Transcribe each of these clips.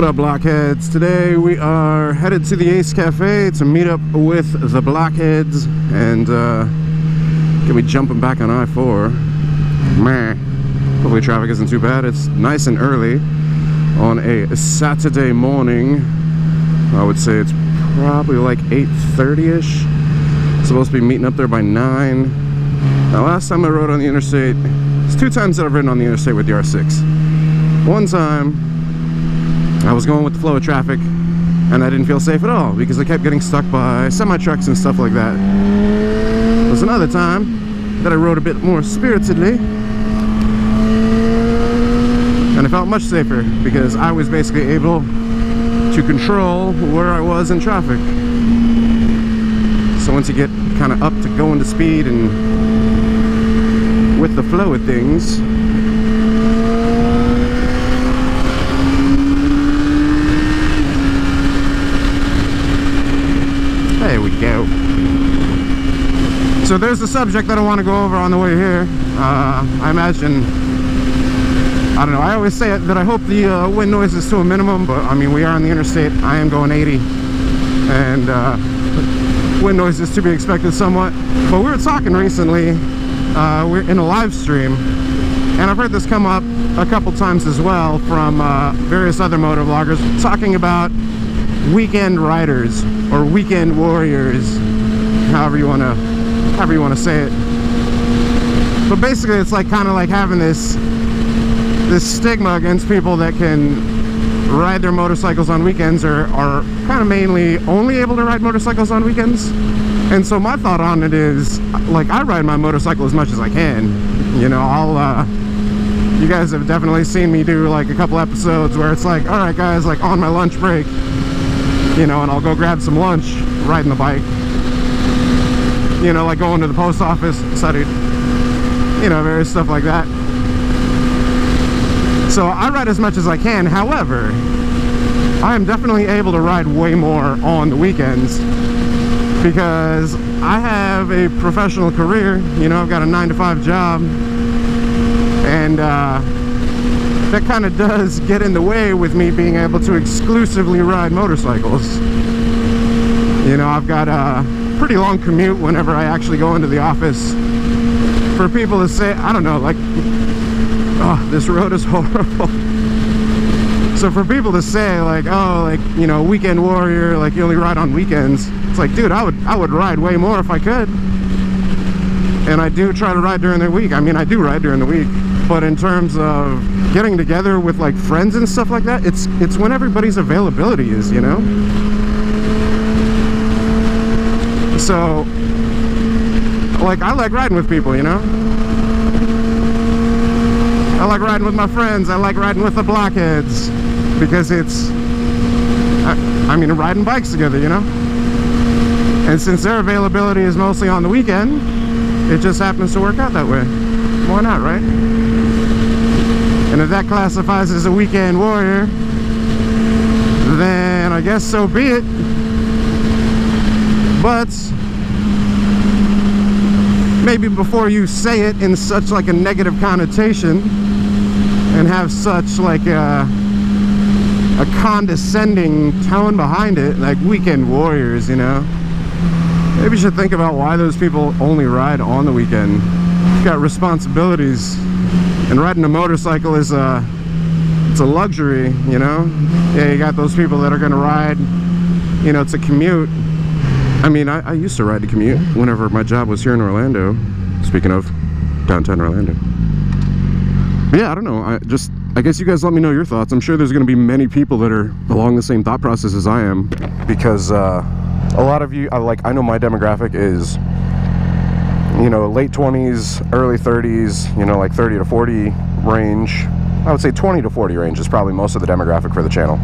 What up, Blockheads? Today we are headed to the Ace Cafe to meet up with the Blockheads and gonna be jumping back on I-4. Meh. Hopefully traffic isn't too bad. It's nice and early on a Saturday morning. I would say it's probably like 8:30ish. Supposed to be meeting up there by 9. Now, last time I rode on the interstate, it's 2 times that I've ridden on the interstate with the R6. One time I was going with the flow of traffic and I didn't feel safe at all because I kept getting stuck by semi-trucks and stuff like that. There was another time that I rode a bit more spiritedly and I felt much safer because I was basically able to control where I was in traffic. So once you get kind of up to going to speed and with the flow of things, there we go. So there's the subject that I want to go over on the way here. I imagine, I don't know, I always say that I hope the wind noise is to a minimum, but I mean, we are on the interstate. I am going 80 and wind noise is to be expected somewhat. But we were talking recently, we're in a live stream, and I've heard this come up a couple times as well from various other motor vloggers talking about weekend riders or weekend warriors, however you want to say it. But basically it's like kind of like having this stigma against people that can ride their motorcycles on weekends or are kind of mainly only able to ride motorcycles on weekends. And so my thought on it is, like, I ride my motorcycle as much as I can. You know, you guys have definitely seen me do like a couple episodes where it's like, all right guys, like on my lunch break, you know, and I'll go grab some lunch riding the bike, you know, like going to the post office, studied, you know, various stuff like that. So I ride as much as I can. However, I am definitely able to ride way more on the weekends because I have a professional career. You know, I've got a 9-to-5 job, and that kind of does get in the way with me being able to exclusively ride motorcycles. You know, I've got a pretty long commute whenever I actually go into the office. For people to say, I don't know, like, oh, this road is horrible. So for people to say like, oh, like, you know, weekend warrior, like you only ride on weekends, it's like, dude, I would ride way more if I could. And I do try to ride during the week. I mean, I do ride during the week, but in terms of getting together with like friends and stuff like that, it's when everybody's availability is, you know. So like, I like riding with people, you know. I like riding with my friends. I like riding with the Blockheads because it's, I mean, riding bikes together, you know. And since their availability is mostly on the weekend, it just happens to work out that way. Why not, right? And if that classifies as a weekend warrior, then I guess so be it. But maybe before you say it in such like a negative connotation and have such like a condescending tone behind it, like weekend warriors, you know, maybe you should think about why those people only ride on the weekend. You've got responsibilities, and riding a motorcycle is it's a luxury, you know. Yeah, you got those people that are gonna ride, you know, to commute. I mean, I used to ride to commute whenever my job was here in Orlando. Speaking of downtown Orlando. But yeah, I don't know. I guess you guys let me know your thoughts. I'm sure there's going to be many people that are along the same thought process as I am, because a lot of you, I know my demographic is, you know, late 20s, early 30s, you know, like 30 to 40 range. I would say 20 to 40 range is probably most of the demographic for the channel.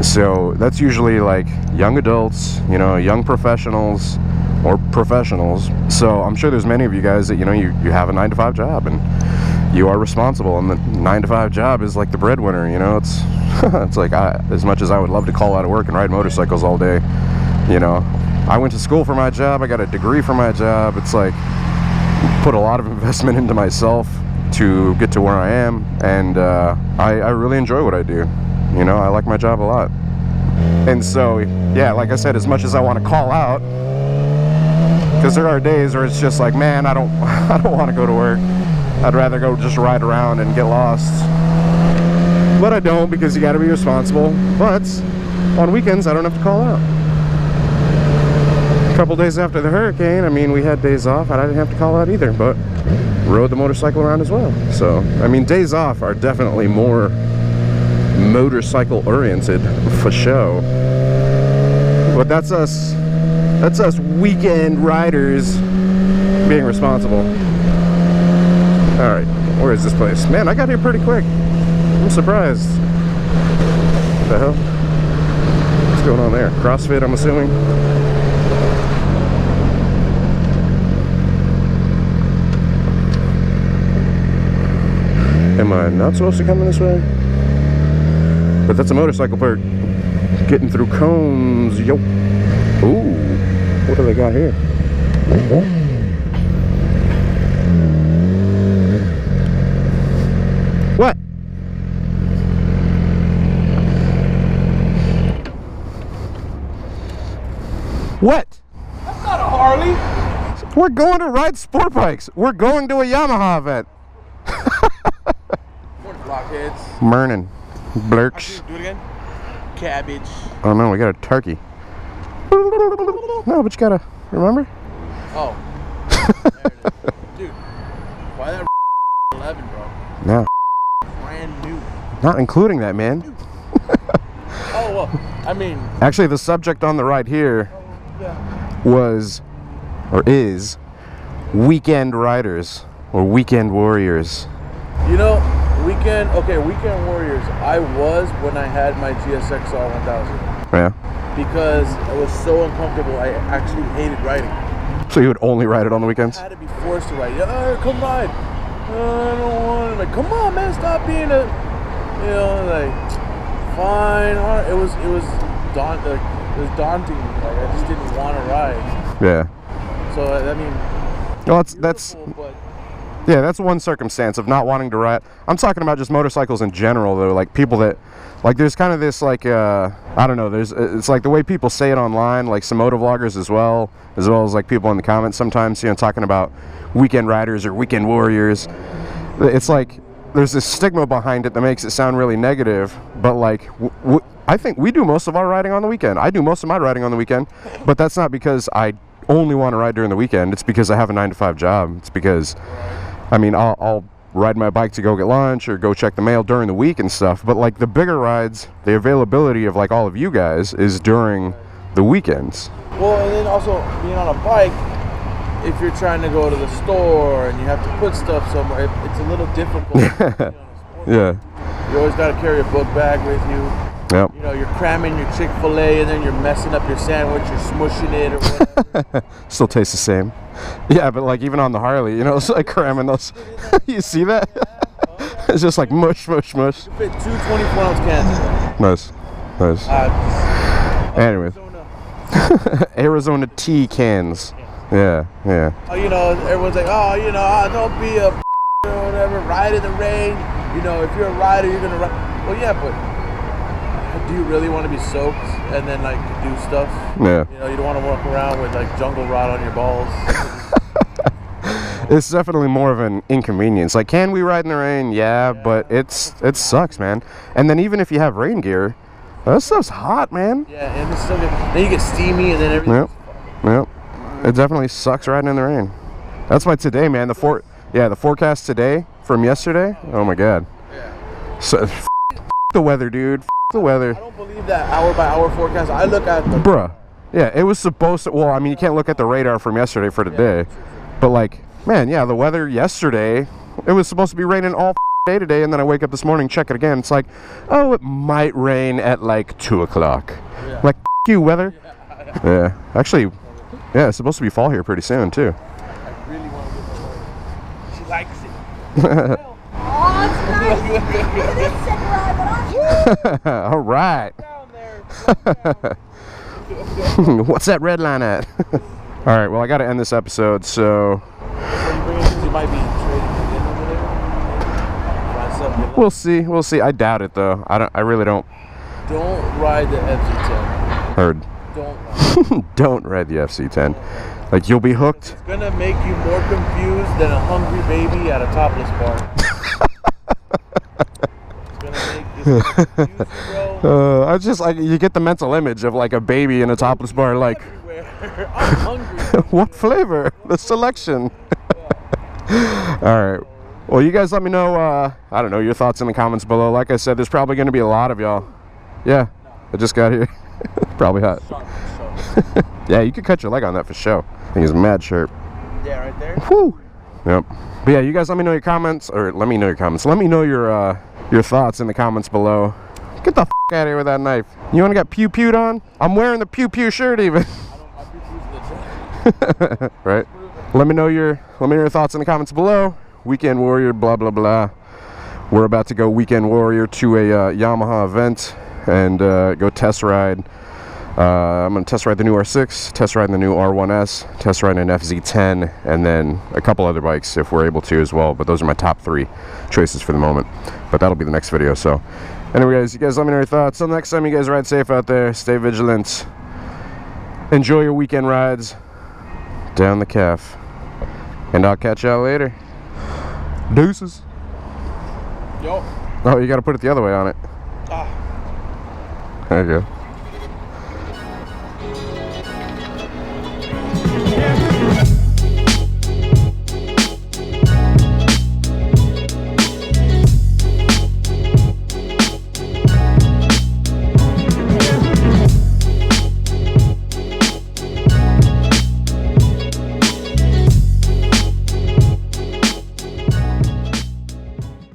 So that's usually like young adults, you know, young professionals or professionals. So I'm sure there's many of you guys that, you know, you have a 9-to-5 job and you are responsible, and the 9-to-5 job is like the breadwinner, you know. It's it's like, as much as I would love to call out of work and ride motorcycles all day, you know, I went to school for my job, I got a degree for my job. It's like, put a lot of investment into myself to get to where I am, and I really enjoy what I do. You know, I like my job a lot. And so, yeah, like I said, as much as I want to call out, because there are days where it's just like, man, I don't want to go to work. I'd rather go just ride around and get lost. But I don't, because you got to be responsible. But on weekends, I don't have to call out. A couple days after the hurricane, I mean, we had days off, and I didn't have to call out either, but rode the motorcycle around as well. So, I mean, days off are definitely more motorcycle oriented for show. But that's us weekend riders being responsible. All right, where is this place? Man, I got here pretty quick. I'm surprised. What the hell? What's going on there? CrossFit, I'm assuming. Am I not supposed to come in this way? But that's a motorcycle park. Getting through cones, yo. Ooh, what do they got here? What? What? That's not a Harley. We're going to ride sport bikes. We're going to a Yamaha event. More blockheads. Mernin. Blurks. Do it again. Cabbage. Oh no, we got a turkey. No, but you gotta remember. Oh. There it is. Dude, why that 11, bro? No. Brand new. Not including that, man. Oh, well, I mean. Actually, the subject on the right here was, or is, weekend riders or weekend warriors. You know, weekend warriors, I was when I had my GSXR 1000. Yeah. Because it was so uncomfortable, I actually hated riding. So you would only ride it on the weekends? I had to be forced to ride. Come ride. I don't want to. Like, come on, man, stop being a, you know, like, fine. It was daunting. Like, I just didn't want to ride. Yeah. So I mean, well, that's but yeah, that's one circumstance of not wanting to ride. I'm talking about just motorcycles in general, though. Like people that, like, there's kind of this like I don't know. It's like the way people say it online, like some motovloggers as well as like people in the comments sometimes, you know, talking about weekend riders or weekend warriors. It's like there's this stigma behind it that makes it sound really negative. But like, I think we do most of our riding on the weekend. I do most of my riding on the weekend, but that's not because I only want to ride during the weekend. It's because I have a 9-to-5 job. It's because, I mean, I'll ride my bike to go get lunch or go check the mail during the week and stuff. But like the bigger rides, the availability of like all of you guys is during the weekends. well, and then also being on a bike, if you're trying to go to the store and you have to put stuff somewhere, it's a little difficult. Yeah. You always got to carry a book bag with you. Yep. You know, you're cramming your Chick-fil-A and then you're messing up your sandwich, you're smushing it or whatever. Still tastes the same. Yeah, but like even on the Harley, you know, it's like cramming those. You see that? It's just like mush, mush, mush. You fit 2 24-ounce cans in there. Nice. Nice. Anyway. Arizona tea cans. Yeah, yeah. Oh, you know, everyone's like, oh, you know, don't be a or whatever, ride in the rain. You know, if you're a rider, you're going to ride. Well, yeah, but do you really want to be soaked and then, like, do stuff? Yeah. You know, you don't want to walk around with, like, jungle rot on your balls. It's definitely more of an inconvenience. Like, can we ride in the rain? Yeah, but it sucks, man. And then even if you have rain gear, that stuff's hot, man. Yeah, and it's still good. Then you get steamy and then everything. Yep. Yep. It definitely sucks riding in the rain. That's why today, man, the forecast today from yesterday, oh my god. Yeah. So, the weather, dude. The weather. I don't believe that hour by hour forecast. I look at the... Bruh. Yeah, it was supposed to, well, I mean, you can't look at the radar from yesterday for today. But like, man, yeah, the weather yesterday, it was supposed to be raining all day today, and then I wake up this morning, check it again. It's like, oh, it might rain at like 2 o'clock. Yeah. Like, you, weather. Yeah. Actually, yeah, it's supposed to be fall here pretty soon, too. I really want to get my wife. She likes it. Oh, it's nice. All right. What's that red line at? All right, well, I got to end this episode, so... You might be trading again over there. Find something We'll see. We'll see. I doubt it though. I really don't. Don't ride the FZ10. Heard. Don't. Don't ride the FC10. Like, you'll be hooked. It's gonna make you more confused than a hungry baby at a topless bar. It's gonna make you confused, bro. I just like, you get the mental image of like a baby in a topless bar, like, Everywhere. I'm hungry. what flavor? The selection. All right. Well, you guys let me know, I don't know, your thoughts in the comments below. Like I said, there's probably going to be a lot of y'all. Yeah, I just got here. Probably hot. Yeah, you could cut your leg on that for sure. I think it's mad sharp. Yeah, right there. Whew. Yep. But yeah, you guys let me know your comments, or let me know your comments. Let me know your thoughts in the comments below. Get the f out of here with that knife. You want to get pew-pewed on? I'm wearing the pew-pew shirt even. Right. Let me know your thoughts in the comments below. Weekend Warrior, blah blah blah. We're about to go Weekend Warrior to a Yamaha event and go test ride. I'm gonna test ride the new R6, test ride the new R1S, test ride an FZ10, and then a couple other bikes if we're able to as well. But those are my top 3 choices for the moment. But that'll be the next video. So anyway, guys, you guys let me know your thoughts. Until next time, you guys ride safe out there, stay vigilant, enjoy your weekend rides down the calf, and I'll catch y'all later. Deuces. Yo. Oh, you gotta put it the other way on it. Ah. There you go.